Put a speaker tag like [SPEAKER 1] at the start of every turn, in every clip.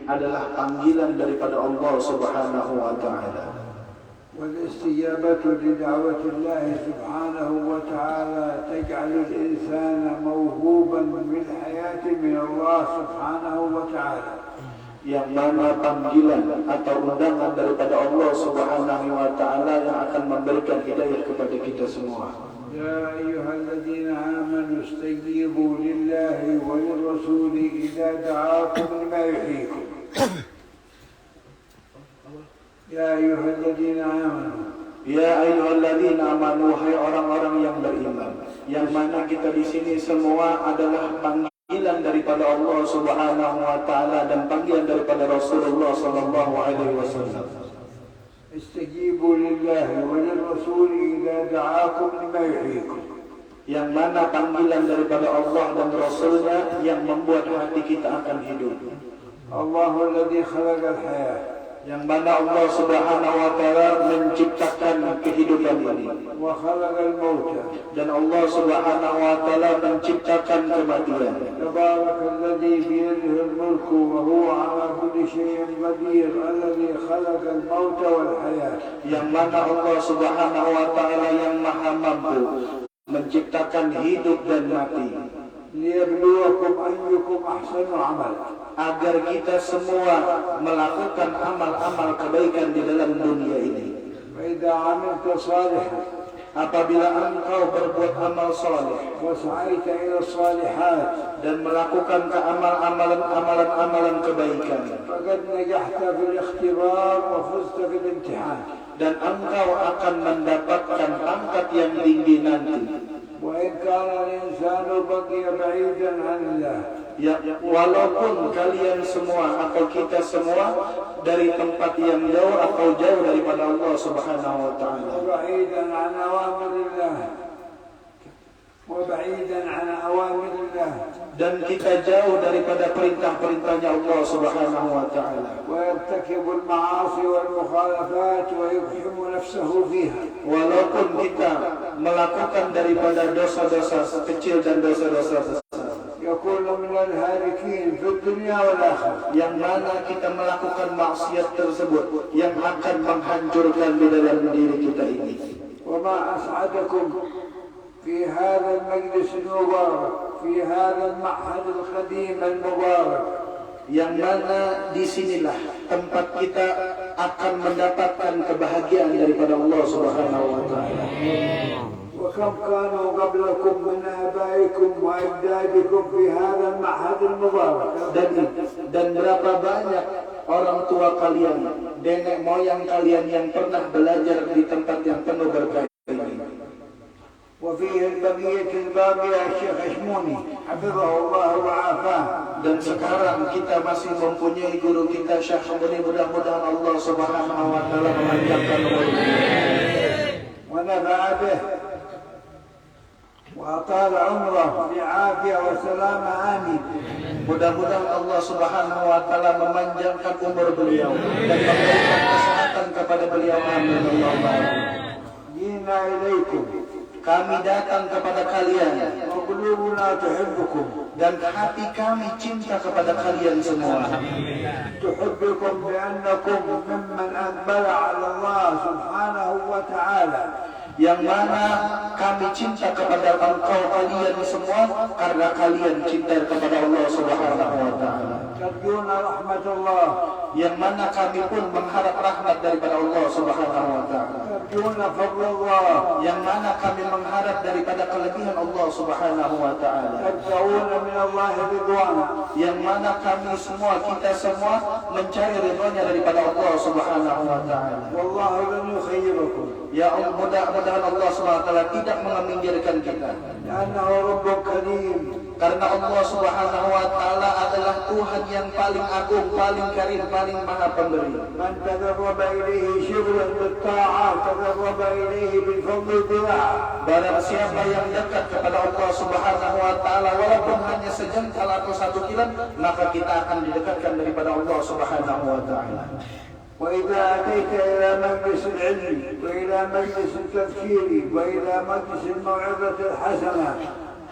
[SPEAKER 1] adalah panggilan daripada Allah Subhanahu wa taala.
[SPEAKER 2] والاستجابة لدعوة الله سبحانه وتعالى تجعل الإنسان موهوبا بالحياة من الله سبحانه وتعالى.
[SPEAKER 1] Yang mana panggilan atau undangan daripada Allah Subhanahu wa taala yang akan memberikan hidayah kepada kita semua.
[SPEAKER 2] يا أيها الذين آمنوا استجيبوا لله وللرسول إذا دعاكم لما يحييكم. Ya ayyuhalladzina amanu.
[SPEAKER 1] Ya ayyuhalladzina amanu, hai orang-orang yang beriman. Yang mana kita di sini semua adalah panggilan daripada Allah Subhanahu wa taala dan panggilan daripada Rasulullah sallallahu alaihi wasallam.
[SPEAKER 2] Istajibu lillahi wa lirrasuli idza da'akum lima yuhyikum.
[SPEAKER 1] Yang mana panggilan daripada Allah dan Rasulnya yang membuat hati kita akan hidup.
[SPEAKER 2] Allahu alladzi khalaqal hayat.
[SPEAKER 1] Yang mana Allah Subhanahu wa taala menciptakan kehidupan ini.
[SPEAKER 2] Wa khalaqal mauta.
[SPEAKER 1] Dan Allah Subhanahu wa taala menciptakan kematian.
[SPEAKER 2] Tabarakalladzi biyadihi al-mulku wa huwa 'ala kulli syai'in qadir, alladzi khalaqal mauta wal hayat.
[SPEAKER 1] Yang mana Allah Subhanahu wa taala yang maha mampu menciptakan hidup dan mati.
[SPEAKER 2] Liyabluwakum ayyukum ahsanu 'amala.
[SPEAKER 1] Agar kita semua melakukan amal-amal kebaikan di dalam dunia ini. Apabila engkau berbuat amal saleh dan melakukan amalan kebaikan, dan engkau akan mendapatkan pangkat yang tinggi nanti. Ya, walaupun kalian semua atau kita semua dari tempat yang jauh atau jauh daripada Allah Subhanahu wa taala. Dan kita jauh daripada perintah-perintahnya Allah Subhanahu wa taala. Walaupun kita melakukan daripada dosa-dosa kecil dan dosa-dosa besar. Yang mana kita melakukan maksiat tersebut yang akan menghancurkan di dalam diri kita ini.
[SPEAKER 2] في هذا المجلس المبارك في هذا المعهد القديم المبارك.
[SPEAKER 1] Yang mana disinilah tempat kita akan mendapatkan kebahagiaan daripada Allah Subhanahu wa taala.
[SPEAKER 2] وكم كانوا قبلكم من آبائكم وأجدادكم في هذا المعهد المبارك.
[SPEAKER 1] Dan berapa banyak orang tua kalian, nenek moyang kalian yang pernah belajar di tempat yang penuh berkah ini.
[SPEAKER 2] وفيه البقية الباقية الشيخ أشموني حفظه الله وعافاه.
[SPEAKER 1] Dan sekarang kita masih mempunyai guru kita Syekh Ashmuni, mudah-mudahan Allah Subhanahu wa taala memanjangkan umurnya.
[SPEAKER 2] ونفع به وأطال عمره بعافية وسلامة آمين.
[SPEAKER 1] Mudah-mudahan Allah Subhanahu wa taala memanjangkan umur beliau dan memberikan kesehatan kepada beliau. Amin Allahumma.
[SPEAKER 2] Jina ilaikum.
[SPEAKER 1] Kami datang kepada kalian.
[SPEAKER 2] Wa qulubuna tuhibbukum.
[SPEAKER 1] Dan hati kami cinta kepada kalian semua.
[SPEAKER 2] Tuhibbukum bi'annakum mimman aqbala 'ala Allah Subhanahu wa ta'ala.
[SPEAKER 1] Yang mana kami cinta kepada engkau kalian semua karena kalian cinta kepada Allah Subhanahu wa taala.
[SPEAKER 2] Tarjuna rahmatullah.
[SPEAKER 1] Yang mana kami pun mengharap rahmat daripada Allah Subhanahu wa taala.
[SPEAKER 2] Tarjuna fadlullah.
[SPEAKER 1] Yang mana kami mengharap daripada kelebihan Allah Subhanahu wa taala.
[SPEAKER 2] Tarjuna min Allah ridwana.
[SPEAKER 1] Yang mana kami semua, kita semua mencari ridhonya daripada Allah Subhanahu wa taala.
[SPEAKER 2] Wallahu lan yukhayyirukum.
[SPEAKER 1] Ya Allah, mudah-mudahan Allah SWT tidak meminggirkan kita. Karena Allah Subhanahu wa taala adalah Tuhan yang paling agung, paling karim, paling maha pemberi. Barang siapa yang dekat kepada Allah Subhanahu wa taala walaupun hanya sejengkal atau satu kilat, maka kita akan didekatkan daripada Allah Subhanahu wa taala.
[SPEAKER 2] وإذا أتيت إلى مجلس العلم وإلى مجلس التذكير وإلى مجلس الموعظة الحسنة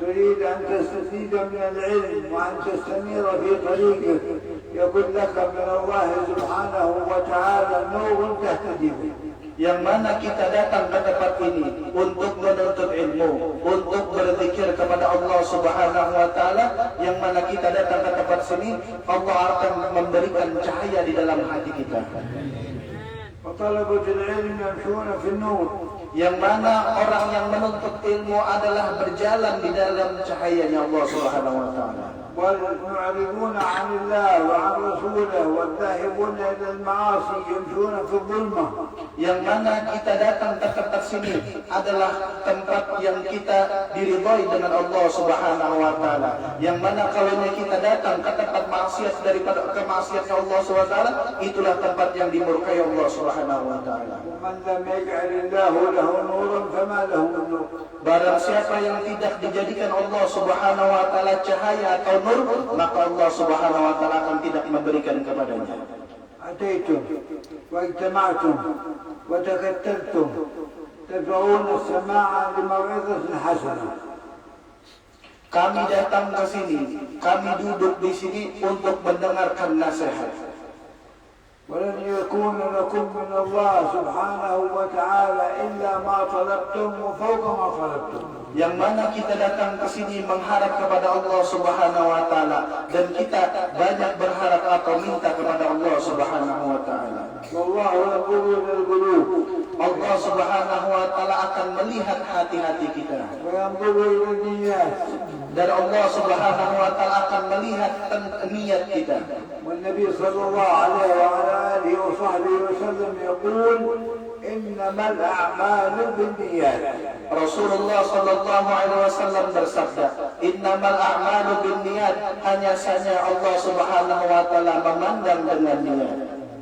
[SPEAKER 2] تريد أن تستفيد من العلم وأن تستمر في طريقك يكون لك من الله سبحانه وتعالى نور تهتدي به.
[SPEAKER 1] Yang mana kita datang ke tempat ini untuk menuntut ilmu, untuk berzikir kepada Allah Subhanahu wa taala, yang mana kita datang ke tempat sini, Allah akan memberikan cahaya di dalam hati kita.
[SPEAKER 2] وطلبة العلم يمشون في النور.
[SPEAKER 1] Yang mana orang yang menuntut ilmu adalah berjalan di dalam cahayanya Allah Subhanahu wa taala.
[SPEAKER 2] والمعرضون عن الله وعن رسوله والذاهبون إلى المعاصي يمشون في الظلمة.
[SPEAKER 1] Yang mana kita datang ke tempat sini adalah tempat yang kita diridhai dengan Allah Subhanahu wa taala. Yang mana kalau kita datang ke tempat maksiat daripada kemaksiatan Allah Subhanahu wa taala, itulah tempat yang dimurkai Allah Subhanahu wa taala.
[SPEAKER 2] ومن لم يجعل الله له نورا فما له من نور.
[SPEAKER 1] Barang siapa yang tidak dijadikan Allah Subhanahu wa taala cahaya atau nur, maka Allah Subhanahu wa taala akan tidak memberikan kepadanya.
[SPEAKER 2] أتيتم واجتمعتم وتكتلتم تدعون السماع لموعظة حسنة.
[SPEAKER 1] Kami datang ke sini, kami duduk di sini untuk mendengarkan nasihat.
[SPEAKER 2] ولن يكون لكم من الله سبحانه وتعالى إلا ما طلبتم وفوق ما طلبتم.
[SPEAKER 1] Yang mana kita datang ke sini mengharap kepada Allah Subhanahu wa taala, dan kita banyak berharap atau minta kepada Allah Subhanahu wa taala.
[SPEAKER 2] والله ينظر إلى القلوب
[SPEAKER 1] Allah Subhanahu wa taala akan melihat hati-hati kita.
[SPEAKER 2] وينظر إلى النيات.
[SPEAKER 1] Dan Allah Subhanahu wa taala akan melihat niat kita.
[SPEAKER 2] والنبي صلى الله عليه وعلى آله وصحبه وسلم يقول إنما الأعمال بالنيات.
[SPEAKER 1] Rasulullah sallallahu alaihi wasallam bersabda, "Innamal a'malu binniyat." Hanya saja Allah Subhanahu wa taala memandang dengan niat.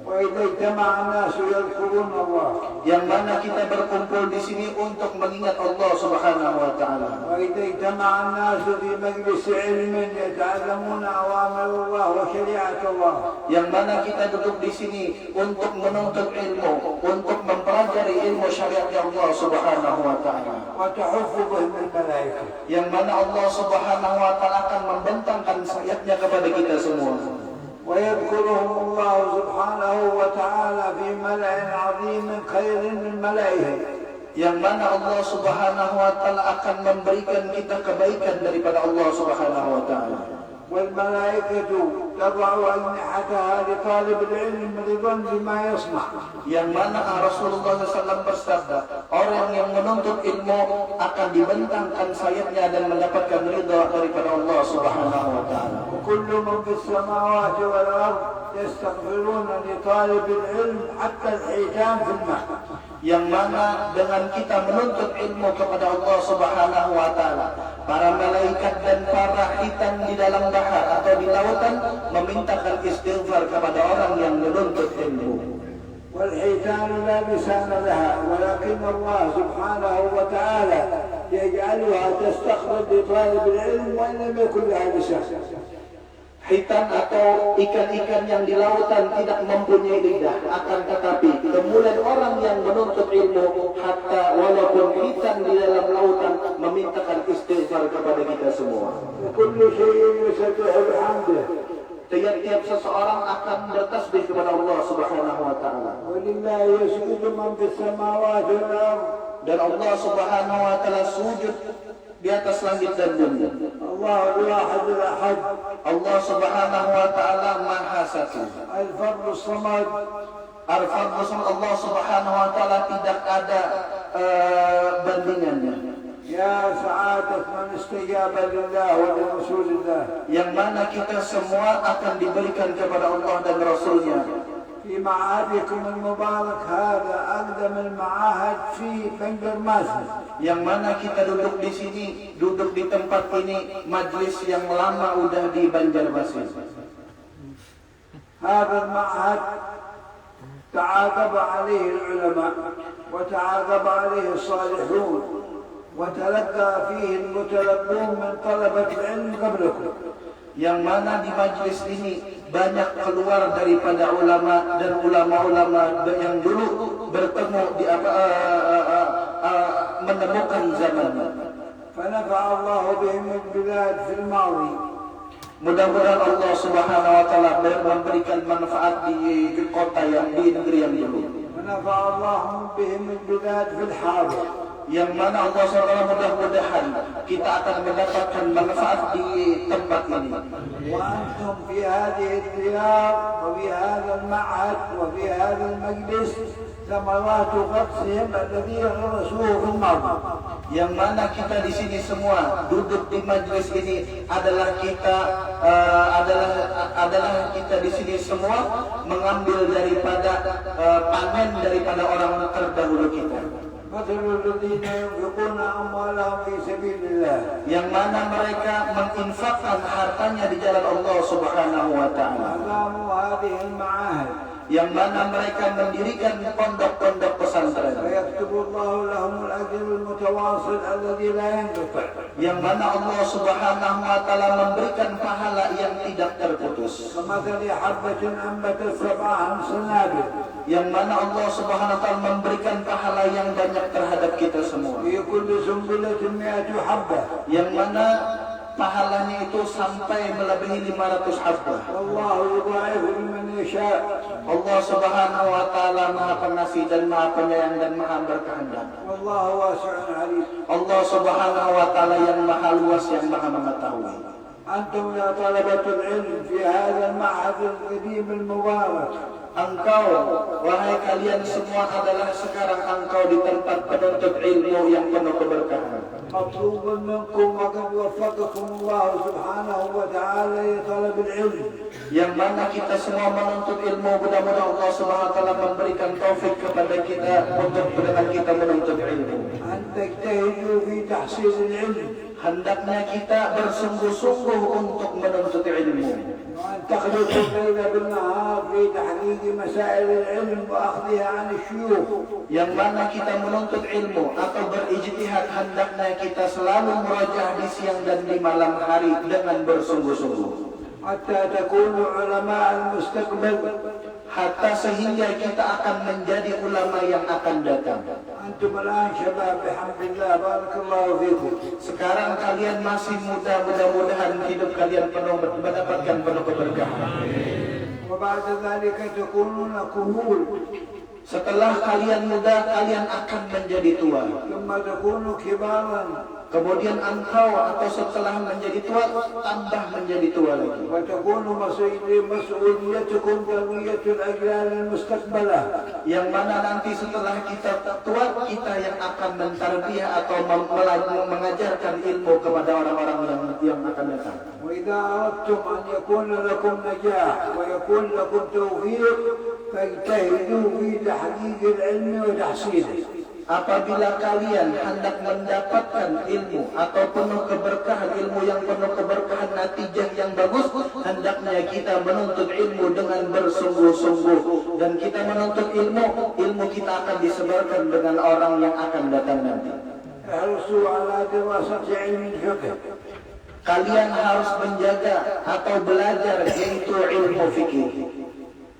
[SPEAKER 2] وإذا اجتمع الناس يذكرون الله.
[SPEAKER 1] Yang mana kita berkumpul di sini untuk mengingat Allah Subhanahu wa taala.
[SPEAKER 2] وإذا اجتمع الناس في مجلس علم يتعلمون أوامر الله وشريعة الله.
[SPEAKER 1] Yang mana kita duduk di sini untuk menuntut ilmu, untuk mempelajari ilmu syariat Allah Subhanahu wa taala.
[SPEAKER 2] وتحف بهم الملائكة.
[SPEAKER 1] Yang mana Allah Subhanahu wa taala akan membentangkan sayapnya kepada kita semua.
[SPEAKER 2] ويذكرهم الله سبحانه وتعالى في ملأ عظيم خير من ملئه.
[SPEAKER 1] Yang mana Allah Subhanahu wa taala akan memberikan kita kebaikan daripada Allah Subhanahu wa taala.
[SPEAKER 2] والملائكة تضع أجنحتها لطالب العلم رضا بما يصنع.
[SPEAKER 1] Yang mana Rasulullah SAW bersabda, orang yang menuntut ilmu akan dibentangkan sayapnya dan mendapatkan ridha daripada Allah Subhanahu wa taala.
[SPEAKER 2] وكل من في السماوات والأرض يستغفرون لطالب العلم حتى الحيتان في الماء.
[SPEAKER 1] Yang mana dengan kita menuntut ilmu kepada Allah Subhanahu wa taala, para malaikat dan para hitan di dalam bahar atau di lautan memintakan istighfar kepada orang yang menuntut ilmu.
[SPEAKER 2] والحيتان لا لسان لها ولكن الله سبحانه وتعالى يجعلها تستخرج لطالب العلم وإن لم يكن لها لسان.
[SPEAKER 1] Hitan atau ikan-ikan yang di lautan tidak mempunyai lidah, akan tetapi kemudian orang yang menuntut ilmu, hatta walaupun hitan di dalam lautan, memintakan istighfar kepada kita semua.
[SPEAKER 2] وكل شيء يسبح بحمده.
[SPEAKER 1] Tiap-tiap seseorang akan bertasbih kepada Allah Subhanahu wa taala.
[SPEAKER 2] ولله يسجد من في السماوات والأرض.
[SPEAKER 1] Dan Allah Subhanahu wa taala sujud di atas langit dan bumi.
[SPEAKER 2] الله الواحد الأحد.
[SPEAKER 1] Allah Subhanahu wa taala Maha Satu.
[SPEAKER 2] الفرد الصمد.
[SPEAKER 1] Al-Fadl Allah Subhanahu wa taala tidak ada bandingannya.
[SPEAKER 2] يا سعادة من استجاب لله ولرسول الله.
[SPEAKER 1] Yang mana kita semua akan diberikan kepada Allah dan Rasulnya.
[SPEAKER 2] في معهدكم المبارك هذا أقدم المعاهد في بنجرماسي.
[SPEAKER 1] Yang mana kita duduk di sini, duduk di tempat ini, majlis yang lama udah di Banjarmasin.
[SPEAKER 2] هذا المعهد تعاقب عليه العلماء وتعاقب عليه الصالحون وتلقى فيه المتلقون من طلبة العلم قبلكم.
[SPEAKER 1] Yang mana di majlis ini banyak keluar daripada ulama dan ulama-ulama yang dulu bertemu di menemukan zaman.
[SPEAKER 2] فنفع الله بهم البلاد في الماضي.
[SPEAKER 1] Mudah-mudahan Allah Subhanahu wa taala memberikan manfaat di kota yang di negeri yang dulu.
[SPEAKER 2] ونفع الله بهم البلاد في الحاضر.
[SPEAKER 1] Yang mana Allah SWT mudah-mudahan kita akan mendapatkan manfaat di tempat ini.
[SPEAKER 2] وأنتم في هذه الديار وفي هذا المعهد وفي هذا المجلس ثمرات غرسهم الذي غرسوه في الماضي.
[SPEAKER 1] Yang mana kita di sini semua duduk di majelis ini adalah kita di sini semua mengambil daripada panen daripada orang terdahulu kita.
[SPEAKER 2] مثل الذين ينفقون أموالهم في سبيل الله.
[SPEAKER 1] Yang mana mereka menginfakkan hartanya di jalan Allah Subhanahu wa taala.
[SPEAKER 2] أقاموا هذه المعاهد.
[SPEAKER 1] Yang mana mereka mendirikan pondok-pondok pesantren.
[SPEAKER 2] ويكتب الله لهم الأجر المتواصل الذي لا ينقطع.
[SPEAKER 1] Yang mana Allah Subhanahu wa taala memberikan pahala yang tidak terputus.
[SPEAKER 2] كمثل حبة أنبتت 7 سنابل.
[SPEAKER 1] Yang mana Allah Subhanahu wa taala memberikan pahala yang banyak terhadap kita semua.
[SPEAKER 2] في كل سنبلة 100 حبة.
[SPEAKER 1] Yang mana pahalanya itu sampai melebihi 500 habbah.
[SPEAKER 2] والله يضاعف لمن يشاء.
[SPEAKER 1] Allah Subhanahu wa taala Maha Pengasih dan Maha Penyayang dan Maha Berkehendak.
[SPEAKER 2] والله واسع عليم.
[SPEAKER 1] Allah Subhanahu wa taala yang Maha Luas yang Maha Mengetahui.
[SPEAKER 2] أنتم يا طلبة العلم في هذا المعهد القديم المبارك.
[SPEAKER 1] Engkau, wahai kalian semua adalah sekarang engkau di tempat penuntut ilmu yang penuh keberkahan.
[SPEAKER 2] مطلوب منكم وقد وفقكم الله سبحانه وتعالى لطلب العلم.
[SPEAKER 1] Yang mana kita semua menuntut ilmu, mudah-mudahan Allah Subhanahu wa taala memberikan taufik kepada kita untuk dengan kita menuntut ilmu.
[SPEAKER 2] أن تجتهدوا في تحصيل العلم.
[SPEAKER 1] Hendaknya kita bersungguh-sungguh untuk menuntut ilmu.
[SPEAKER 2] وأن تخلصوا الليل بالنهار في تحقيق مسائل العلم وأخذها عن الشيوخ.
[SPEAKER 1] Yang mana kita menuntut ilmu atau berijtihad, hendaknya kita selalu murajaah di siang dan di malam hari dengan bersungguh-sungguh.
[SPEAKER 2] حتى تكونوا علماء المستقبل.
[SPEAKER 1] Hatta sehingga kita akan menjadi ulama yang akan datang.
[SPEAKER 2] أنتم الآن شباب بحمد الله بارك الله فيكم.
[SPEAKER 1] Sekarang kalian masih muda, mudah-mudahan hidup kalian penuh mendapatkan penuh keberkahan.
[SPEAKER 2] وبعد ذلك تكونون كهول.
[SPEAKER 1] Setelah kalian muda, kalian akan menjadi tua.
[SPEAKER 2] ثم تكونوا كبارا.
[SPEAKER 1] Kemudian engkau atau setelah menjadi tua, tambah menjadi tua lagi.
[SPEAKER 2] وتكون مسؤوليتكم تربية الأجيال المستقبلة.
[SPEAKER 1] Yang mana nanti setelah kita tua, kita yang akan mentarbiyah atau mengajarkan ilmu kepada orang-orang yang akan datang.
[SPEAKER 2] وإذا أردتم أن يكون لكم نجاح ويكون لكم توفيق فاجتهدوا في تحقيق العلم وتحصيله.
[SPEAKER 1] Apabila kalian hendak mendapatkan ilmu atau penuh keberkahan, ilmu yang penuh keberkahan, natijah yang bagus, hendaknya kita menuntut ilmu dengan bersungguh-sungguh. Dan kita menuntut ilmu kita akan disebarkan dengan orang yang akan datang nanti.
[SPEAKER 2] احرصوا على دراسة علم الفقه.
[SPEAKER 1] Kalian harus menjaga atau belajar yaitu ilmu fikih.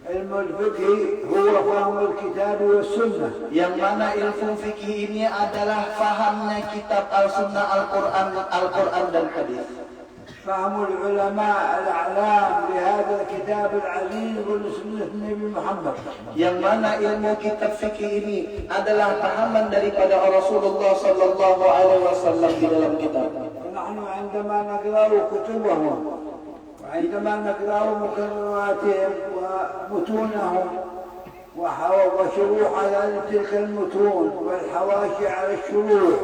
[SPEAKER 2] علم الفقه هو فهم الكتاب والسنة.
[SPEAKER 1] Yang mana ilmu fikih ini adalah fahamnya kitab al-sunnah, Al-Quran dan hadis.
[SPEAKER 2] فهم العلماء الأعلام لهذا الكتاب العزيز ولسنة النبي محمد.
[SPEAKER 1] Yang mana ilmu kitab fikih ini adalah pahaman daripada Rasulullah sallallahu alaihi wasallam di dalam kitab.
[SPEAKER 2] ونحن عندما نقرأ كتبهم وعندما نقرأ مكرراتهم ومتونهم وشروح على تلك المتون والحواشي على الشروح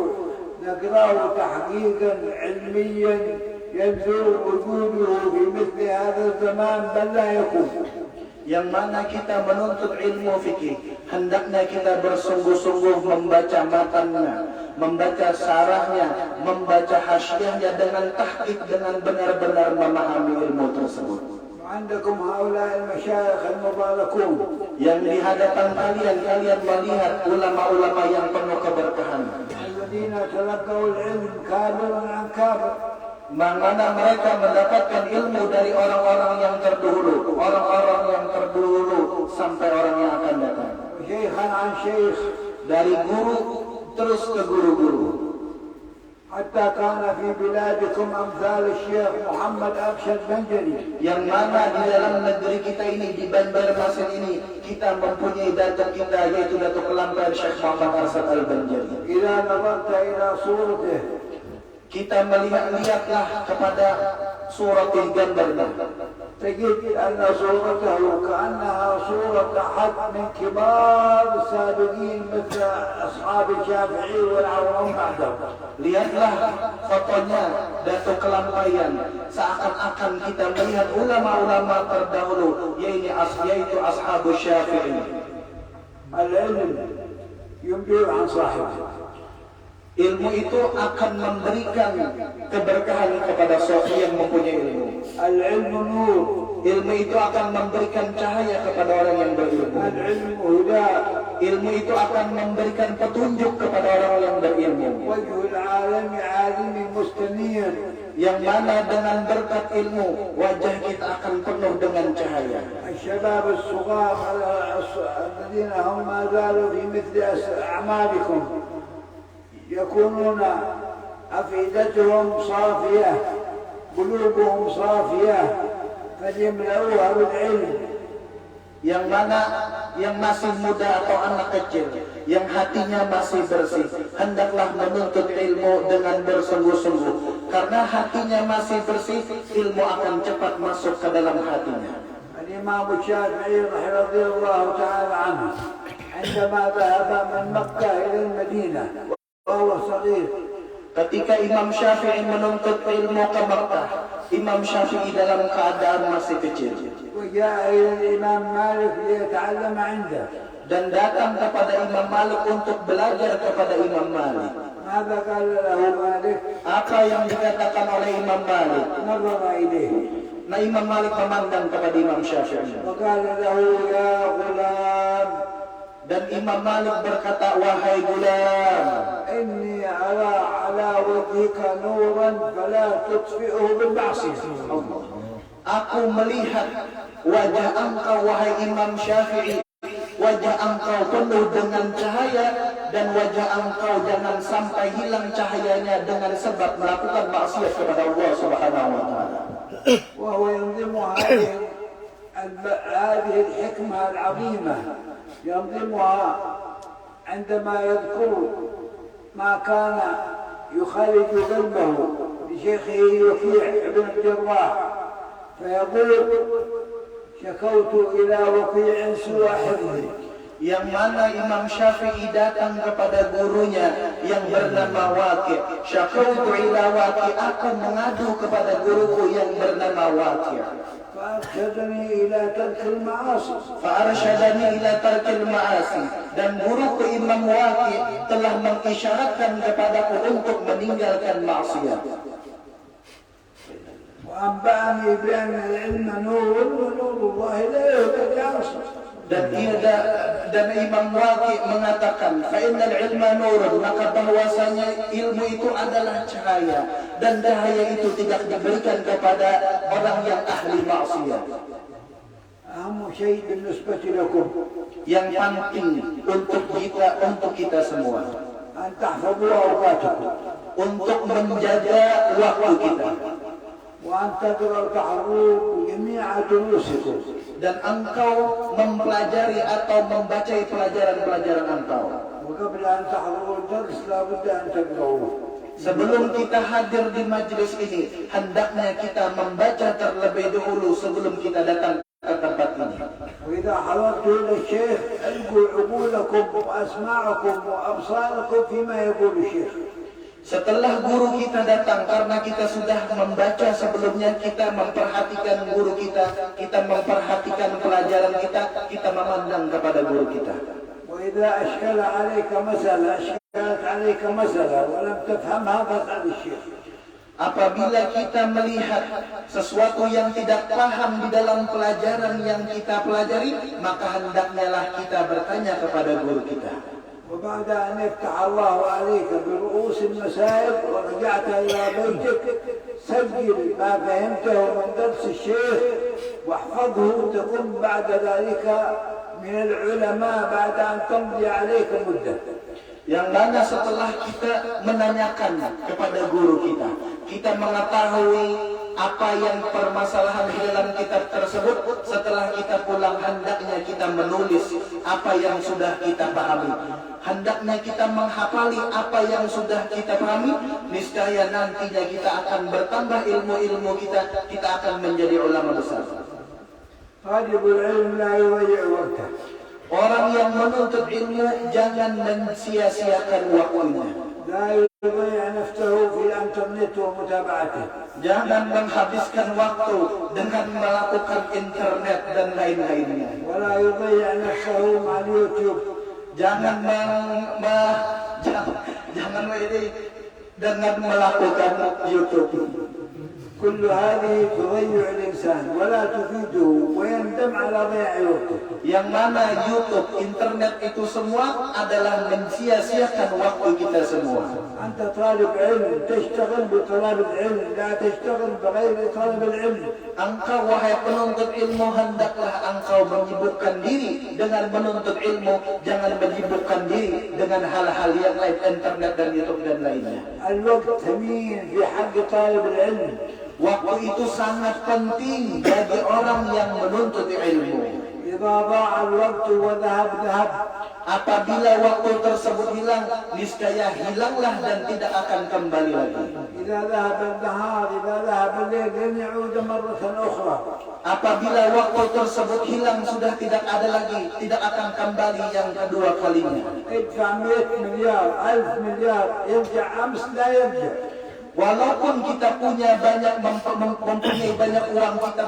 [SPEAKER 2] نقرأ تحقيقا علميا يبدو وجوده في مثل هذا الزمان بل لا يكون.
[SPEAKER 1] Yang mana kita menuntut ilmu fikih, hendaknya kita bersungguh-sungguh membaca matannya, membaca syarahnya, membaca hasyiahnya dengan tahqiq, dengan benar-benar memahami ilmu tersebut.
[SPEAKER 2] عندكم هؤلاء المشايخ المباركون.
[SPEAKER 1] Yang di hadapan kalian melihat ulama-ulama yang penuh keberkahan.
[SPEAKER 2] الذين تلقوا العلم كابرا عن كابر.
[SPEAKER 1] Mana mereka mendapatkan ilmu dari orang-orang yang terdahulu, sampai orang yang akan datang.
[SPEAKER 2] شيخا عن شيخ.
[SPEAKER 1] Dari guru terus ke guru-guru.
[SPEAKER 2] حتى كان في بلادكم أمثال الشيخ محمد أرشد بنجلي
[SPEAKER 1] yang mana di dalam negeri kita ini, di Banjarmasin ini, kita mempunyai datuk kita, yaitu Datuk Kelampar Syekh Muhammad Arsyad Al-Banjali.
[SPEAKER 2] إذا نظرت إلى صورته
[SPEAKER 1] Kita melihatlah kepada surat gambarnya,
[SPEAKER 2] تجد أن صورته كأنها صورة أحد من كبار السابقين مثل أصحاب الشافعي والعوام بعده.
[SPEAKER 1] lihatlah fotonya Datuk Kelampaian, seakan-akan kita melihat ulama-ulama terdahulu, yaitu Ashabus Syafi'i.
[SPEAKER 2] العلم ينبئ عن صاحبه.
[SPEAKER 1] Ilmu itu akan memberikan keberkahan kepada seorang yang mempunyai ilmu.
[SPEAKER 2] العلم نور.
[SPEAKER 1] Ilmu itu akan memberikan cahaya kepada orang yang berilmu.
[SPEAKER 2] العلم هدى.
[SPEAKER 1] Ilmu itu akan memberikan petunjuk kepada orang yang berilmu.
[SPEAKER 2] وجه العالم عالم مستنير.
[SPEAKER 1] Yang mana dengan berkat ilmu, wajah kita akan penuh dengan cahaya.
[SPEAKER 2] الشباب الصغار الذين هم ما زالوا في مثل أعمالكم يكونون أفئدتهم صافية قلوبهم صافية فليملؤوها بالعلم.
[SPEAKER 1] Yang mana yang masih muda atau anak kecil, yang hatinya masih bersih, hendaklah menuntut ilmu dengan bersungguh-sungguh. Karena hatinya masih bersih, ilmu akan cepat masuk ke dalam hatinya.
[SPEAKER 2] الإمام الشافعي رضي الله تعالى عنه عندما ذهب من مكة إلى المدينة وهو صغير.
[SPEAKER 1] Ketika Imam Syafi'i menuntut ilmu ke Makkah, Imam Syafi'i dalam keadaan masih kecil.
[SPEAKER 2] وجاء إلى الإمام مالك ليتعلم عنده.
[SPEAKER 1] Dan datang kepada Imam Malik untuk belajar kepada Imam Malik.
[SPEAKER 2] ماذا قال له مالك؟
[SPEAKER 1] Apa yang dikatakan oleh Imam Malik?
[SPEAKER 2] نظر إليه.
[SPEAKER 1] Nah, Imam Malik memandang kepada Imam Syafi'i.
[SPEAKER 2] وقال له يا غلام.
[SPEAKER 1] Dan Imam Malik berkata, wahai gulam,
[SPEAKER 2] إني أرى على وجهك نورا فلا تطفئه بالمعصية.
[SPEAKER 1] aku melihat wajah engkau, wahai Imam Syafi'i, wajah engkau penuh dengan cahaya, dan wajah engkau jangan sampai hilang cahayanya dengan sebab melakukan maksiat kepada Allah Subhanahu wa taala.
[SPEAKER 2] وهو ينظم هذه الحكمة العظيمة، ينظمها عندما يذكر ما كان يخالج قلبه لشيخه وكيع بن الجراح فيقول شكوت إلى وكيع سوى حفظي.
[SPEAKER 1] Yang mana Imam Syafi'i datang kepada gurunya yang bernama Waqi'. Syakautu ila Waqi', aku mengadu kepada guruku yang bernama Waqi'.
[SPEAKER 2] فأرشدني إلى ترك المعاصي.
[SPEAKER 1] Fa'arsyadani ila tarkil ma'asi. Dan guruku Imam Waqi' telah mengisyaratkan kepadaku untuk meninggalkan maksiat.
[SPEAKER 2] وأنبأني بأن العلم نور ونور الله لا يهدى لعصر.
[SPEAKER 1] Dan Imam Waqi' mengatakan, fa'innal ilma nurun, maka bahwasanya ilmu itu adalah cahaya, dan cahaya itu tidak diberikan kepada orang yang ahli maksiat.
[SPEAKER 2] أهم شيء بالنسبة لكم
[SPEAKER 1] Yang penting untuk kita semua,
[SPEAKER 2] أن تحفظوا أوقاتكم
[SPEAKER 1] untuk menjaga waktu kita,
[SPEAKER 2] وأن تقرأوا تحروا جميع دروسكم.
[SPEAKER 1] dan engkau mempelajari atau membaca pelajaran-pelajaran engkau.
[SPEAKER 2] وقبل أن تحضروا الدرس لابد أن تقرأوه.
[SPEAKER 1] Sebelum kita hadir di majelis ini, hendaknya kita membaca terlebih dahulu sebelum kita datang ke tempat ini.
[SPEAKER 2] وإذا حضرتوا إلى الشيخ ألقوا عقولكم وأسماعكم وأبصاركم فيما يقول الشيخ.
[SPEAKER 1] Setelah guru kita datang, karena kita sudah membaca sebelumnya, kita memperhatikan guru kita memperhatikan pelajaran kita memandang kepada guru kita.
[SPEAKER 2] وإذا أشكل عليك مسألة أشكلت عليك مسألة ولم تفهمها فاسأل الشيخ.
[SPEAKER 1] Apabila kita melihat sesuatu yang tidak paham di dalam pelajaran yang kita pelajari, maka hendaknya lah kita bertanya kepada guru kita.
[SPEAKER 2] وبعد أن يفتح الله عليك برؤوس المسائل ورجعت إلى بيتك سجل ما فهمته من درس الشيخ واحفظه تكون بعد ذلك من العلماء بعد أن تمضي عليك مدة.
[SPEAKER 1] Yang mana setelah kita menanyakan kepada guru kita, kita mengetahui apa yang permasalahan di dalam kitab tersebut, setelah kita pulang hendaknya kita menulis apa yang sudah kita pahami. Hendaknya kita menghafali apa yang sudah kita pahami, niscaya nantinya kita akan bertambah ilmu-ilmu kita, kita akan menjadi ulama besar.
[SPEAKER 2] Talibul ilm la yudayyi' waqtah.
[SPEAKER 1] Orang yang menuntut ilmu jangan mensia-siakan waktunya.
[SPEAKER 2] لا يضيع نفسه في الانترنت ومتابعته.
[SPEAKER 1] Jangan menghabiskan waktu dengan melakukan internet dan lain-lainnya.
[SPEAKER 2] ولا يضيع نفسه مع اليوتيوب.
[SPEAKER 1] Jangan dengan melakukan YouTube.
[SPEAKER 2] كل هذه تضيع الإنسان ولا تفيده ويندم على ضياع وقته.
[SPEAKER 1] Yang mana YouTube, internet itu semua adalah mensia-siakan waktu kita semua.
[SPEAKER 2] أنت طالب علم تشتغل بطلب العلم لا تشتغل بغير طلب العلم.
[SPEAKER 1] Engkau wahai penuntut ilmu, hendaklah engkau menyibukkan diri dengan menuntut ilmu, jangan menyibukkan diri dengan hal-hal yang lain, internet dan YouTube dan lainnya.
[SPEAKER 2] الوقت ثمين في حق طالب العلم.
[SPEAKER 1] Waktu itu sangat penting bagi orang yang menuntut ilmu.
[SPEAKER 2] إذا ضاع الوقت وذهب ذهب.
[SPEAKER 1] Apabila waktu tersebut hilang, niscaya hilanglah dan tidak akan kembali lagi.
[SPEAKER 2] إذا ذهب النهار إذا ذهب الليل لن يعود مرة أخرى.
[SPEAKER 1] Apabila waktu tersebut hilang, sudah tidak ada lagi, tidak akan kembali yang kedua kalinya.
[SPEAKER 2] ادفع 100 مليار 1000 مليار يرجع أمس لا يرجع.
[SPEAKER 1] Walaupun kita punya banyak mempunyai banyak uang, kita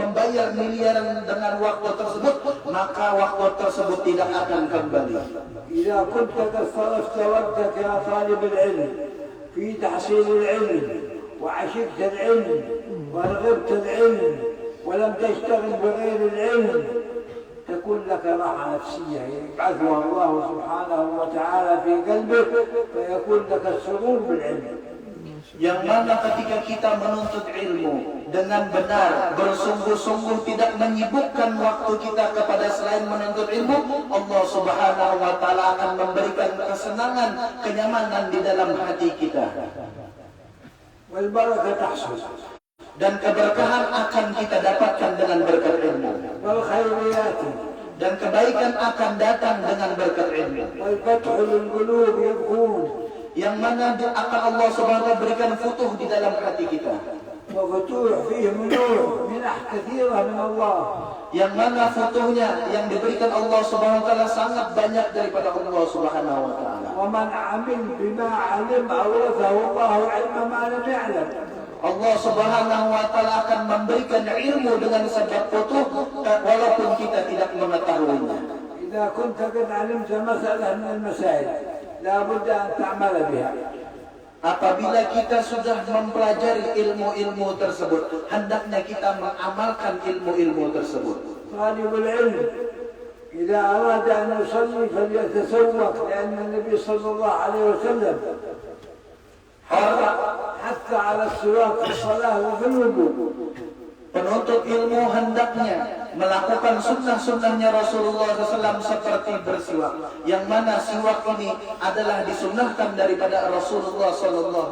[SPEAKER 1] membayar miliaran dengan waktu tersebut, maka waktu tersebut tidak akan kembali.
[SPEAKER 2] إذا كنت قد صرفت وقتك يا طالب العلم في تحصيل العلم وعشقت العلم ورغبت العلم ولم تشتغل بغير العلم تكون لك راحة نفسية يبعثها الله سبحانه وتعالى في قلبك فيكون لك السرور بالعلم.
[SPEAKER 1] Yang mana ketika kita menuntut ilmu dengan benar, bersungguh-sungguh tidak menyibukkan waktu kita kepada selain menuntut ilmu, Allah Subhanahu wa taala akan memberikan kesenangan, kenyamanan di dalam hati kita.
[SPEAKER 2] والبركة تحصل.
[SPEAKER 1] Dan keberkahan akan kita dapatkan dengan berkat ilmu.
[SPEAKER 2] والخيريات.
[SPEAKER 1] Dan kebaikan akan datang dengan berkat ilmu.
[SPEAKER 2] والفتح للقلوب يبكون.
[SPEAKER 1] Yang mana akan Allah Subhanahu wa taala berikan futuh di dalam hati kita.
[SPEAKER 2] وفتوح فيه منوع منح كثيرة من الله.
[SPEAKER 1] Yang mana futuhnya yang diberikan Allah Subhanahu wa taala sangat banyak daripada Allah Subhanahu wa taala.
[SPEAKER 2] ومن عمل بما علم أورثه الله علم ما لم يعلم.
[SPEAKER 1] Allah Subhanahu wa taala akan memberikan ilmu dengan sebab futuh walaupun kita tidak mengetahuinya.
[SPEAKER 2] إذا كنت قد علمت مسألة من المسائل لا بد أن تعمل بها.
[SPEAKER 1] Apabila kita sudah mempelajari ilmu-ilmu tersebut, hendaknya kita mengamalkan ilmu-ilmu tersebut.
[SPEAKER 2] طالب العلم إذا أراد أن يصلي فليتسوق لأن النبي صلى الله عليه وسلم حتى على السواك في الصلاة وفي الوضوء.
[SPEAKER 1] Penuntut ilmu hendaknya melakukan sunnah-sunnahnya Rasulullah SAW seperti bersiwak. Yang mana siwak ini adalah disunnahkan daripada Rasulullah SAW.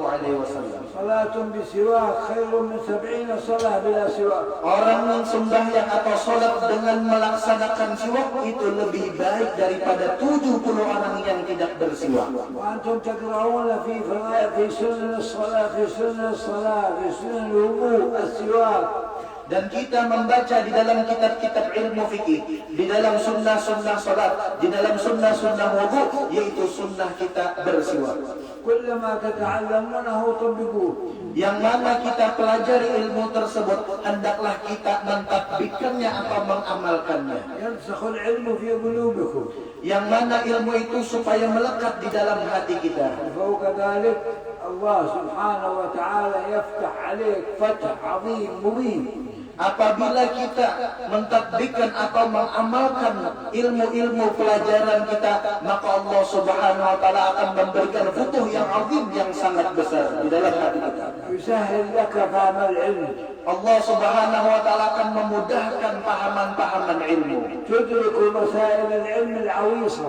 [SPEAKER 2] صلاة بسواك خير من 70 صلاة بلا سواك.
[SPEAKER 1] Orang yang sembahyang atau sholat dengan melaksanakan siwak itu lebih baik daripada 70 orang yang tidak bersiwak.
[SPEAKER 2] وأنتم تقرؤون في سنن الصلاة في سنن الصلاة في سنن الوضوء السواك.
[SPEAKER 1] Dan kita membaca di dalam kitab-kitab ilmu fikih, di dalam sunnah-sunnah salat, di dalam sunnah-sunnah wudu, yaitu sunnah kita bersiwak.
[SPEAKER 2] كلما تتعلمونه طبقوه.
[SPEAKER 1] Yang mana kita pelajari ilmu tersebut, hendaklah kita mentadbikannya atau mengamalkannya.
[SPEAKER 2] يرسخ العلم في قلوبكم.
[SPEAKER 1] Yang mana ilmu itu supaya melekat di dalam hati kita.
[SPEAKER 2] فوق ذلك الله سبحانه وتعالى يفتح عليك فتح عظيم مبين.
[SPEAKER 1] Apabila kita mentadbikan atau mengamalkan ilmu-ilmu pelajaran kita, maka Allah Subhanahu wa taala akan memberikan futuh yang azim, yang sangat besar di dalam hati kita.
[SPEAKER 2] يسهل لك فهم العلم.
[SPEAKER 1] Allah Subhanahu wa taala akan memudahkan pahaman-pahaman ilmu.
[SPEAKER 2] تدرك مسائل العلم العويصة.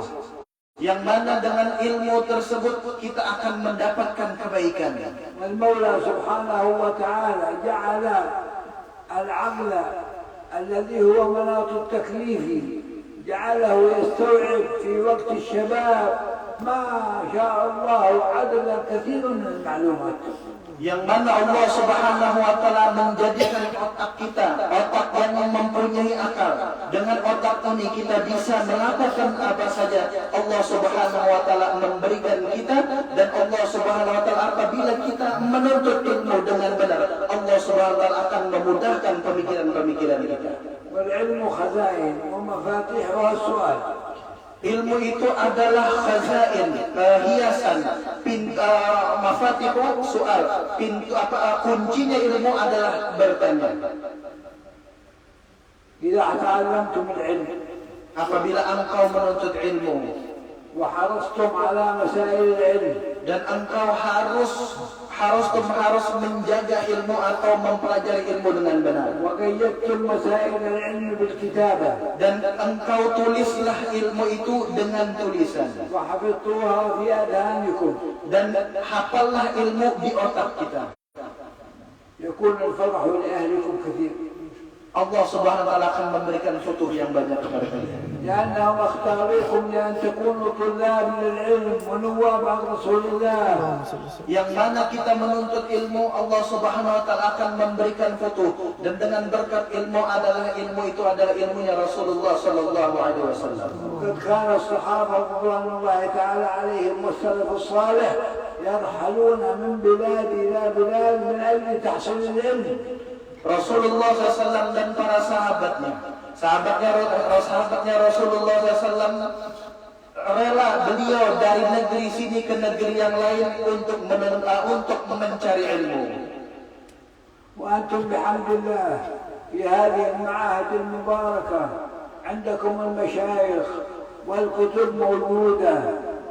[SPEAKER 1] yang mana dengan ilmu tersebut kita akan mendapatkan kebaikan.
[SPEAKER 2] والمولى سبحانه وتعالى جعل العقل الذي هو مناط التكليف جعله يستوعب في وقت الشباب ما شاء الله عددا كثيرا من المعلومات.
[SPEAKER 1] Yang mana Allah Subhanahu wa taala menjadikan otak kita otak yang mempunyai akal. Dengan otak ini kita bisa melakukan apa saja. Allah Subhanahu wa taala memberikan kita, dan Allah Subhanahu wa taala apabila kita menuntut ilmu dengan benar, Allah Subhanahu wa taala akan memudahkan pemikiran-pemikiran kita.
[SPEAKER 2] والعلم خزائن ومفاتيحها السؤال.
[SPEAKER 1] Ilmu itu adalah khazain, hiasan, mafatihu soal, pintu kuncinya ilmu adalah bertanya.
[SPEAKER 2] إذا تعلمتم العلم
[SPEAKER 1] Apabila engkau menuntut ilmu
[SPEAKER 2] وحرصتم على مسائل العلم
[SPEAKER 1] dan engkau harus menjaga ilmu atau mempelajari ilmu dengan benar,
[SPEAKER 2] وقيدتم مسائل العلم بالكتابة
[SPEAKER 1] dan engkau tulislah ilmu itu dengan tulisan,
[SPEAKER 2] وحفظتوها في أذهانكم
[SPEAKER 1] dan hafallah ilmu di otak kita,
[SPEAKER 2] يكون الفرح لأهلكم كثير.
[SPEAKER 1] Allah Subhanahu wa taala akan memberikan futuh yang banyak kepada kalian.
[SPEAKER 2] لأنهم اختاروكم لأن تكونوا طلاب للعلم ونواب عن رسول الله.
[SPEAKER 1] Yang mana kita menuntut ilmu, Allah Subhanahu wa taala akan memberikan futuh, dan dengan berkat ilmu itu adalah ilmunya Rasulullah sallallahu alaihi wasallam.
[SPEAKER 2] وقد كان الصحابة رضوان الله تعالى عليهم والسلف الصالح يرحلون من بلاد إلى بلاد من أجل تحصيل العلم.
[SPEAKER 1] Rasulullah SAW dan para sahabatnya Rasulullah SAW rela beliau dari negeri sini ke negeri yang lain untuk mencari ilmu.
[SPEAKER 2] وأنتم بحمد الله في هذه المعاهد المباركة عندكم المشايخ والكتب موجودة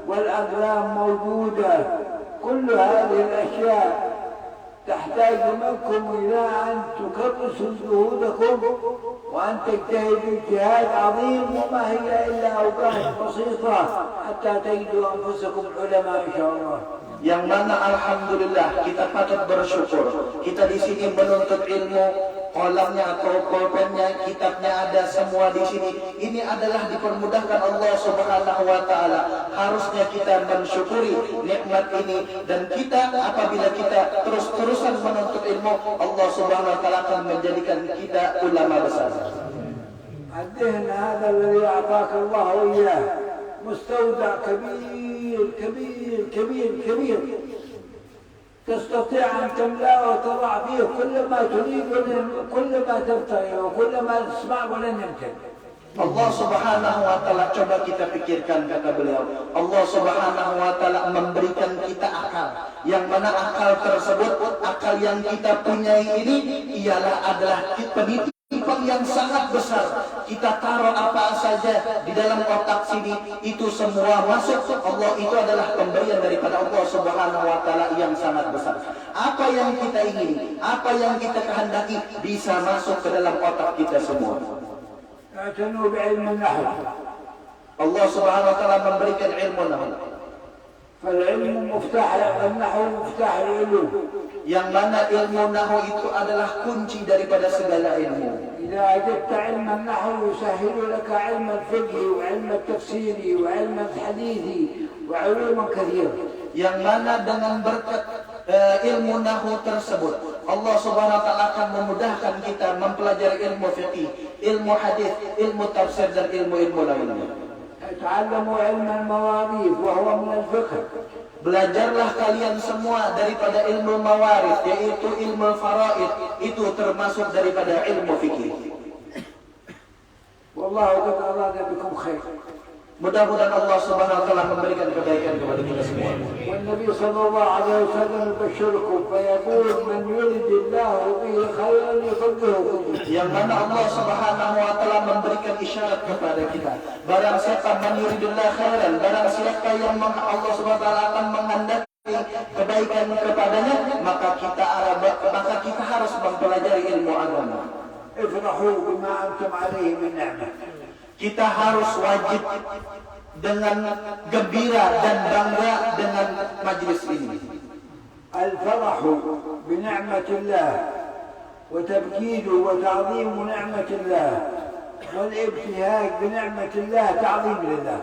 [SPEAKER 2] والأقلام موجودة. كل هذه الأشياء تحتاج منكم إلى أن تكرسوا جهودكم وأن تجتهدوا اجتهاد عظيم، وما هي إلا أوقات بسيطة حتى تجدوا أنفسكم علماء إن شاء الله.
[SPEAKER 1] Yang mana alhamdulillah kita patut bersyukur. Kita di sini menuntut ilmu, kolamnya atau pulpennya, kitabnya ada semua di sini. Ini adalah dipermudahkan Allah Subhanahu wa taala. Harusnya kita mensyukuri nikmat ini, dan kita apabila kita terus-terusan menuntut ilmu, Allah Subhanahu wa taala akan menjadikan kita ulama besar.
[SPEAKER 2] الذهن هذا الذي أعطاك الله إياه مستودع كبير كبير كبير كبير، تستطيع أن تملأه وتضع فيه كل ما تريد كل ما تبتغي وكل ما تسمع ولن يمكن.
[SPEAKER 1] Allah Subhanahu wa taala, coba kita pikirkan, kata beliau, Allah Subhanahu wa taala memberikan kita akal, yang mana akal tersebut, akal yang kita punyai ini adalah penitipan yang sangat besar. Kita taruh apa saja di dalam otak sini, itu semua masuk. Allah itu adalah pemberian daripada Allah Subhanahu wa taala yang sangat besar. Apa yang kita ingini, apa yang kita kehendaki bisa masuk ke dalam otak kita semua.
[SPEAKER 2] اعتنوا بعلم النحو.
[SPEAKER 1] Allah Subhanahu wa taala memberikan ilmu nahwu.
[SPEAKER 2] فالعلم مفتاح النحو مفتاح العلوم.
[SPEAKER 1] Yang mana ilmu nahwu itu adalah kunci daripada segala ilmu.
[SPEAKER 2] إذا وجدت علم النحو يسهل لك علم الفقه وعلم التفسير وعلم الحديث وعلوما كثيرة. Yang
[SPEAKER 1] mana dengan berkat ilmu nahwu tersebut, Allah Subhanahu wa taala akan memudahkan kita mempelajari ilmu fiqih, ilmu hadis, ilmu tafsir, dan ilmu-ilmu lainnya.
[SPEAKER 2] تعلموا علم المواريث وهو من الفقه.
[SPEAKER 1] Belajarlah kalian semua daripada ilmu mawarith, yaitu ilmu faraid, itu termasuk daripada ilmu fikih.
[SPEAKER 2] والله قد أراد بكم خير.
[SPEAKER 1] Mudah-mudahan Allah Subhanahu wa taala memberikan kebaikan kepada kita semua.
[SPEAKER 2] والنبي صلى الله عليه وسلم يبشركم فيقول من يرد الله به خيرا يفقهه.
[SPEAKER 1] Yang mana Allah Subhanahu wa taala memberikan isyarat kepada kita. Barang siapa yuridillah khairan, barang siapa yang Allah Subhanahu wa taala akan menghendaki kebaikan kepadanya, maka kita harus mempelajari ilmu agama.
[SPEAKER 2] افرحوا بما أنتم عليه من نعمة.
[SPEAKER 1] Kita harus wajib dengan gembira dan bangga dengan majlis ini.
[SPEAKER 2] الفرح بنعمة الله وتبجيل وتعظيم نعمة الله والابتهاج بنعمة الله تعظيم لله.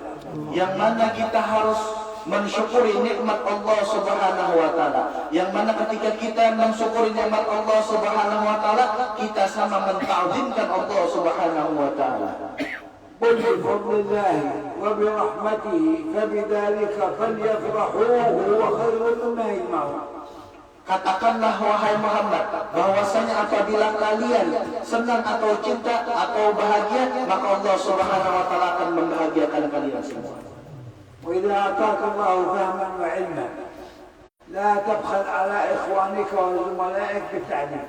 [SPEAKER 1] Yang mana kita harus mensyukuri nikmat Allah Subhanahu wa taala. Yang mana ketika kita mensyukuri nikmat Allah Subhanahu wa taala, kita sama menta'zimkan Allah Subhanahu wa taala.
[SPEAKER 2] قل بفضل الله وبرحمته فبذلك فليفرحوا هو خير مما يجمعون.
[SPEAKER 1] Katakanlah wahai Muhammad, bahwasanya apabila kalian senang atau cinta atau bahagia, maka Allah Subhanahu wa taala akan membahagiakan kalian semua.
[SPEAKER 2] وإذا أعطاك الله فهما وعلما لا تبخل على إخوانك وزملائك بالتعليم.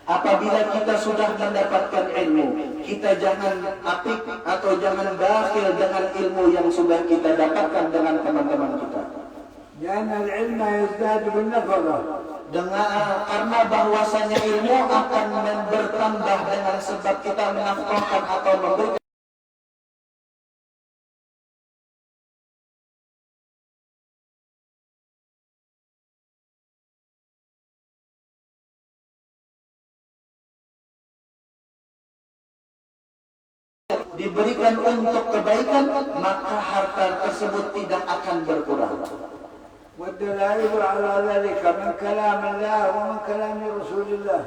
[SPEAKER 1] Apabila kita sudah mendapatkan ilmu, kita jangan apik atau jangan bakhil dengan ilmu yang sudah kita dapatkan dengan teman-teman kita.
[SPEAKER 2] لأن العلم يزداد بالنفرة.
[SPEAKER 1] Karena bahwasanya ilmu akan bertambah dengan sebab kita menafkahkan atau memberikan. Diberikan untuk kebaikan, maka harta tersebut tidak akan berkurang.
[SPEAKER 2] والدلائل على ذلك من كلام الله ومن كلام رسول الله.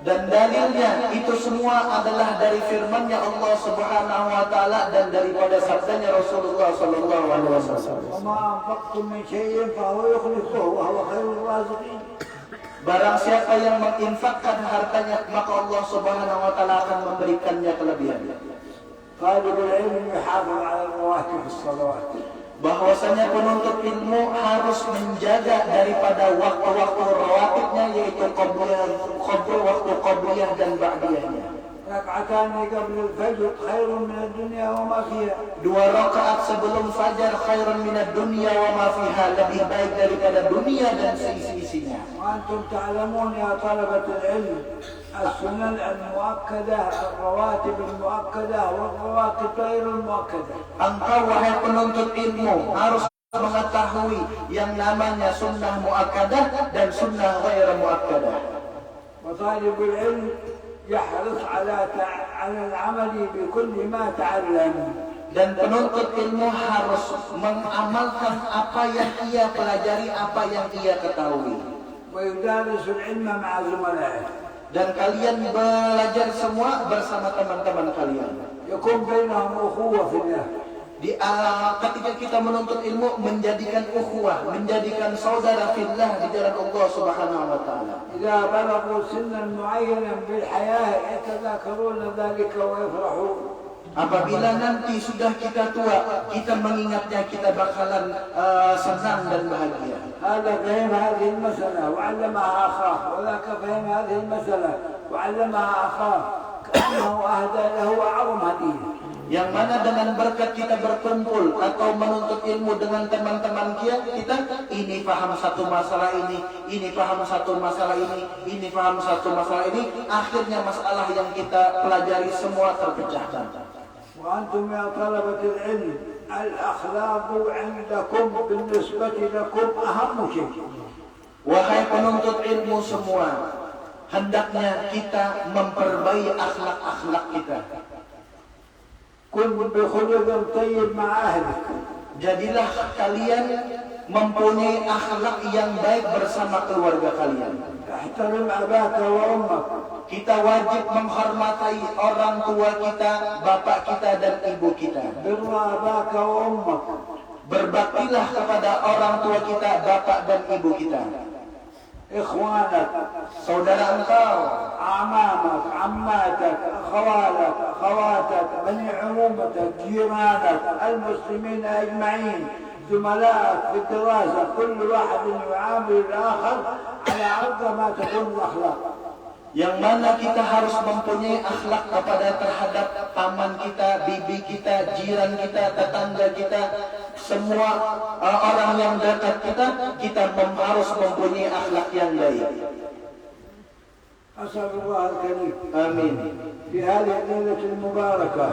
[SPEAKER 1] Dan dalilnya itu semua adalah dari firman-Nya Allah Subhanahu wa taala dan daripada sabdanya Rasulullah sallallahu alaihi wasallam.
[SPEAKER 2] وما أنفقتم من شيء فهو يخلفه وهو خير الرازقين.
[SPEAKER 1] Barang siapa yang menginfakkan hartanya, maka Allah Subhanahu wa taala akan memberikannya kelebihannya.
[SPEAKER 2] طالب العلم يحافظ على الرواتب الصلوات.
[SPEAKER 1] Bahwasanya penuntut ilmu harus menjaga daripada waktu-waktu rawatibnya, yaitu waktu qabliyah dan ba'diyahnya.
[SPEAKER 2] ركعتان قبل الفجر خير من الدنيا وما فيها.
[SPEAKER 1] 2 rakaat sebelum fajar khairun minad dunya wa ma fiha, lebih baik daripada dunia dan seisi-isinya.
[SPEAKER 2] وأنتم تعلمون يا طلبة العلم السنن المؤكدة الرواتب المؤكدة والرواتب غير المؤكدة.
[SPEAKER 1] Engkau wahai penuntut ilmu harus mengetahui yang namanya sunnah muakkadah dan sunnah ghair muakkadah.
[SPEAKER 2] وطالب العلم يحرص على العمل بكل ما تعلم.
[SPEAKER 1] Dan penuntut ilmu harus mengamalkan apa yang ia pelajari, apa yang ia ketahui.
[SPEAKER 2] ويدرس العلم مع زملائه.
[SPEAKER 1] Dan kalian belajar semua bersama teman-teman kalian.
[SPEAKER 2] يكون بينهم أخوة في الله.
[SPEAKER 1] Ketika kita menuntut ilmu, menjadikan ukhuwah, menjadikan saudara fillah di jalan Allah Subhanahu wa taala.
[SPEAKER 2] إذا بلغوا سنا معينا بالحياة يتذاكرون ذلك ويفرحون.
[SPEAKER 1] Apabila nanti sudah kita tua, kita mengingatnya, kita bakalan senang dan bahagia.
[SPEAKER 2] هذا فهم هذه المسألة وعلمها أخاه، وذاك فهم هذه المسألة وعلمها أخاه، كأنه أهدى له أعظم هدية.
[SPEAKER 1] Yang mana dengan berkat kita berkumpul atau menuntut ilmu dengan teman-teman kita, ini paham satu masalah ini paham satu masalah ini paham satu masalah ini, akhirnya masalah yang kita pelajari semua terpecahkan.
[SPEAKER 2] وأنتم يا طلبة العلم الأخلاق عندكم بالنسبة لكم أهم شيء.
[SPEAKER 1] Wahai penuntut ilmu semua, hendaknya kita memperbaiki akhlak-akhlak kita.
[SPEAKER 2] كن بخلق طيب مع أهلك.
[SPEAKER 1] Jadilah kalian mempunyai akhlak yang baik bersama keluarga kalian.
[SPEAKER 2] احترم أباك وأمك.
[SPEAKER 1] Kita wajib menghormati orang tua kita, bapak kita dan ibu kita.
[SPEAKER 2] بر أباك وأمك.
[SPEAKER 1] Berbaktilah kepada orang tua kita, bapak dan ibu kita.
[SPEAKER 2] إخوانك.
[SPEAKER 1] Saudara engkau,
[SPEAKER 2] أعمامك، عماتك، خوالك، خواتك، بني عمومتك، جيرانك، المسلمين أجمعين، زملائك في الدراسة، كل واحد يعامل الآخر على عرض ما تكون الأخلاق.
[SPEAKER 1] yang mana kita harus mempunyai akhlak kepada terhadap paman kita, bibi kita, jiran kita, tetangga kita, semua orang yang dekat kita harus mempunyai akhlak yang baik.
[SPEAKER 2] أسأل الله الكريم
[SPEAKER 1] Amin.
[SPEAKER 2] في هذه الليلة المباركة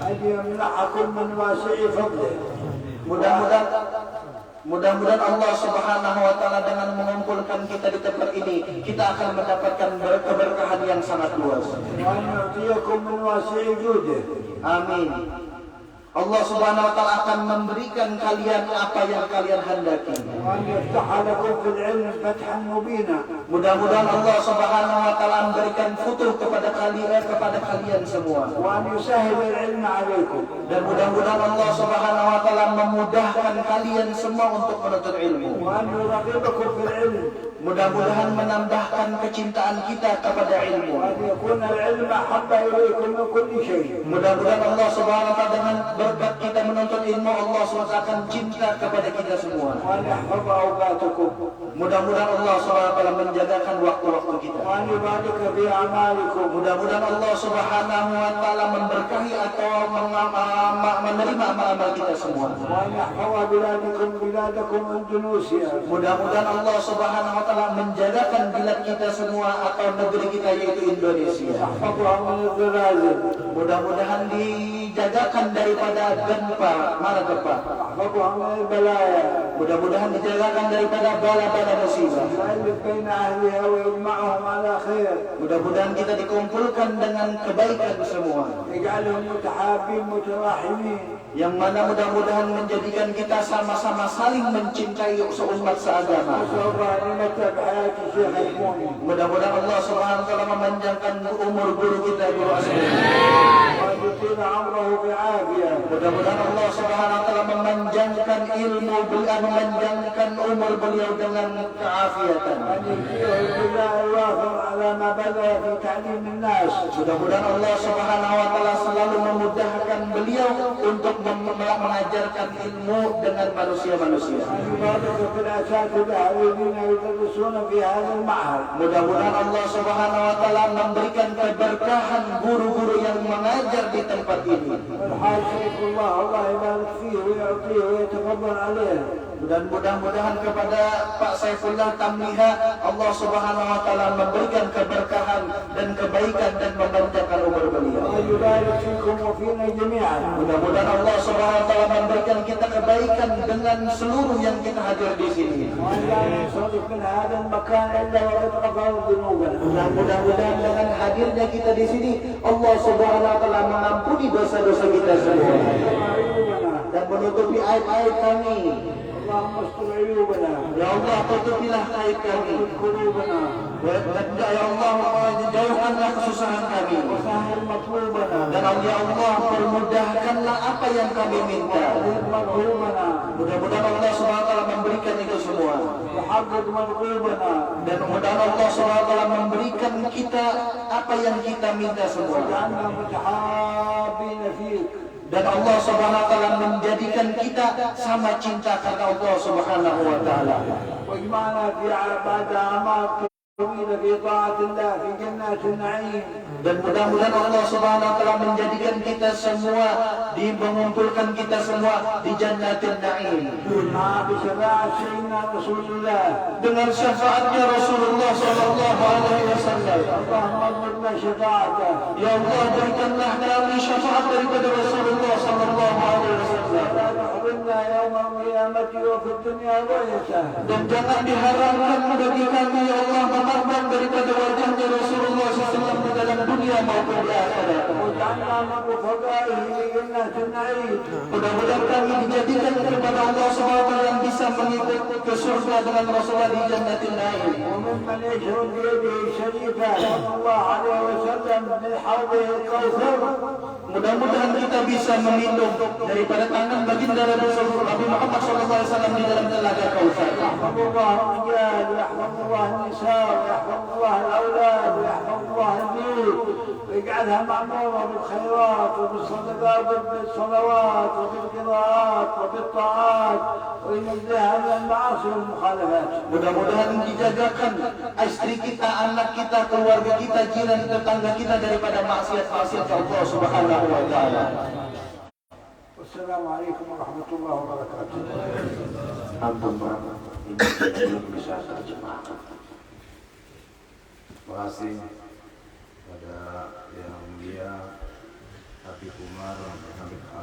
[SPEAKER 2] أن يمنحكم من واسع فضله.
[SPEAKER 1] Mudah-mudahan Allah Subhanahu wa taala dengan mengumpulkan kita di tempat ini, kita akan mendapatkan keberkahan yang sangat luas.
[SPEAKER 2] وأن يعطيكم من واسع جوده.
[SPEAKER 1] Amin. Allah Subhanahu wa taala akan memberikan kalian apa yang kalian hendaki.
[SPEAKER 2] وأن يفتح لكم في العلم فتحا مبينا.
[SPEAKER 1] Mudah-mudahan Allah Subhanahu wa taala memberikan futuh kepada kalian semua.
[SPEAKER 2] وأن يسهل العلم عليكم.
[SPEAKER 1] Dan mudah-mudahan Allah Subhanahu wa taala memudahkan kalian semua untuk menuntut ilmu.
[SPEAKER 2] وأن يرغبكم في العلم.
[SPEAKER 1] Mudah-mudahan menambahkan kecintaan kita kepada ilmu.
[SPEAKER 2] وأن يكون العلم أحب إليكم من كل شيء.
[SPEAKER 1] Mudah-mudahan Allah Subhanahu wa taala dengan berkat kita menuntut ilmu, Allah SWT akan cinta kepada kita semua.
[SPEAKER 2] وأن يحفظ أوقاتكم.
[SPEAKER 1] Mudah-mudahan Allah SWT menjagakan waktu-waktu kita.
[SPEAKER 2] وأن يبارك في أعمالكم.
[SPEAKER 1] Mudah-mudahan Allah Subhanahu wa taala memberkahi atau menerima amal-amal kita semua.
[SPEAKER 2] وأن يحفظ بلادكم أندونيسيا.
[SPEAKER 1] Mudah-mudahan Allah Subhanahu wa taala menjagakan bilad kita semua atau negeri kita yaitu Indonesia.
[SPEAKER 2] يحفظها من الزلازل.
[SPEAKER 1] Mudah-mudahan dijagakan daripada gempa, mana gempa?
[SPEAKER 2] يحفظها من البلايا.
[SPEAKER 1] Mudah-mudahan dijagakan daripada bala-bala musibah.
[SPEAKER 2] ويؤلف بين أهلها ويجمعهم على خير.
[SPEAKER 1] Mudah-mudahan kita dikumpulkan dengan kebaikan semua.
[SPEAKER 2] يجعلهم متحابين متراحمين.
[SPEAKER 1] Yang mana mudah-mudahan menjadikan kita sama-sama saling mencintai seumat seagama.
[SPEAKER 2] نسأل الله أن يمتع بحياة الشيخ المؤمن.
[SPEAKER 1] Mudah-mudahan Allah Subhanahu wa taala memanjangkan umur guru kita Guru Asmi.
[SPEAKER 2] وأن يطيل عمره بعافية.
[SPEAKER 1] Mudah-mudahan Allah Subhanahu wa taala memanjangkan ilmu beliau, memanjangkan umur beliau dengan keafiatan.
[SPEAKER 2] وأن يجزيه الجزاء الوافر على ما بذل في تعليم الناس.
[SPEAKER 1] Mudah-mudahan Allah Subhanahu wa taala selalu memudahkan beliau untuk mengajarkan ilmu dengan manusia-manusia.
[SPEAKER 2] وأن يبارك في الأساتذة الذين يدرسون في هذا المعهد.
[SPEAKER 1] Mudah-mudahan Allah Subhanahu wa taala memberikan keberkahan guru-guru yang mengajar di tempat ini.
[SPEAKER 2] والحاج شيخ الله يبارك فيه ويعطيه ويتفضل عليه.
[SPEAKER 1] Dan mudah-mudahan kepada Pak Saifullah Tamliha Allah Subhanahu wa taala memberikan keberkahan dan kebaikan dan memanjangkan umur beliau.
[SPEAKER 2] وأن يبارك فيكم وفينا جميعا.
[SPEAKER 1] Mudah-mudahan Allah Subhanahu wa taala memberikan kita kebaikan dengan seluruh yang kita hadir di sini.
[SPEAKER 2] وأن لا ننصرف من هذا المكان إلا وقد غفروا ذنوبنا.
[SPEAKER 1] Mudah-mudahan dengan hadirnya kita di sini Allah Subhanahu wa taala mengampuni dosa-dosa kita semua
[SPEAKER 2] عيوبنا.
[SPEAKER 1] dan menutupi aib-aib kami.
[SPEAKER 2] اللهم استر عيوبنا.
[SPEAKER 1] Ya Allah, tutupilah aib kami.
[SPEAKER 2] قلوبنا.
[SPEAKER 1] Ya Allah, jauhkanlah kesusahan kami.
[SPEAKER 2] وسهل مطلوبنا.
[SPEAKER 1] Dan ya Allah, permudahkanlah apa yang kami minta.
[SPEAKER 2] وأذهب مرهوبنا.
[SPEAKER 1] Mudah-mudahan Allah SWT memberikan itu semua.
[SPEAKER 2] وحقق مرغوبنا.
[SPEAKER 1] Dan mudah-mudahan Allah SWT memberikan kita apa yang kita minta semua.
[SPEAKER 2] واجعلنا متحابين فيك.
[SPEAKER 1] Dan Allah Subhanahu wa taala menjadikan kita sama cinta karena Allah Subhanahu wa taala.
[SPEAKER 2] واجمعنا في بعد أعمار طويلة في طاعة الله في جنات النعيم.
[SPEAKER 1] Dan mudah-mudahan Allah Subhanahu wa taala menjadikan kita semua, mengumpulkan kita semua di Jannatin Na'im.
[SPEAKER 2] بشفاعة سيدنا رسول الله.
[SPEAKER 1] Dengan syafaatnya Rasulullah sallallahu alaihi wasallam.
[SPEAKER 2] اللهم ارزقنا شفاعته.
[SPEAKER 1] Ya Allah, berikanlah kami syafaat daripada Rasulullah sallallahu alaihi wasallam.
[SPEAKER 2] لا تحرمنا يوم القيامة وفي الدنيا رؤيته.
[SPEAKER 1] Dan jangan diharamkan bagi kami ya Allah memandang daripada wajahnya Rasulullah SAW di dalam dunia maupun di akhirat.
[SPEAKER 2] واجعلنا من رفقائه في جنات النعيم.
[SPEAKER 1] Mudah-mudahan kami dijadikan kepada Allah SWT yang bisa mengikut ke surga dengan Rasulullah di Jannatin Na'im.
[SPEAKER 2] وممن يشرب بيده الشريفة صلى الله عليه وسلم من حوضه الكوثر.
[SPEAKER 1] Mudah-mudahan kita bisa meminum daripada tangan baginda Rasulullah Nabi Muhammad SAW di dalam telaga Kautsar.
[SPEAKER 2] يحفظ الله الرجال ويحفظ الله النساء ويحفظ الله الأولاد ويحفظ الله البيوت ويجعلها معمورة بالخيرات وبالصدقات وبالصلوات وبالقراءات وبالطاعات وينزهها من المعاصي والمخالفات.
[SPEAKER 1] Mudah-mudahan dijagakan istri kita, anak kita, keluarga kita, jiran tetangga kita daripada maksiat-maksiat Allah Subhanahu wa taala.
[SPEAKER 2] Wassalamualaikum warahmatullahi wabarakatuh.
[SPEAKER 1] Ampun Pak, ini belum bisa terjemahkan.
[SPEAKER 3] Terima kasih pada yang mulia Habib Umar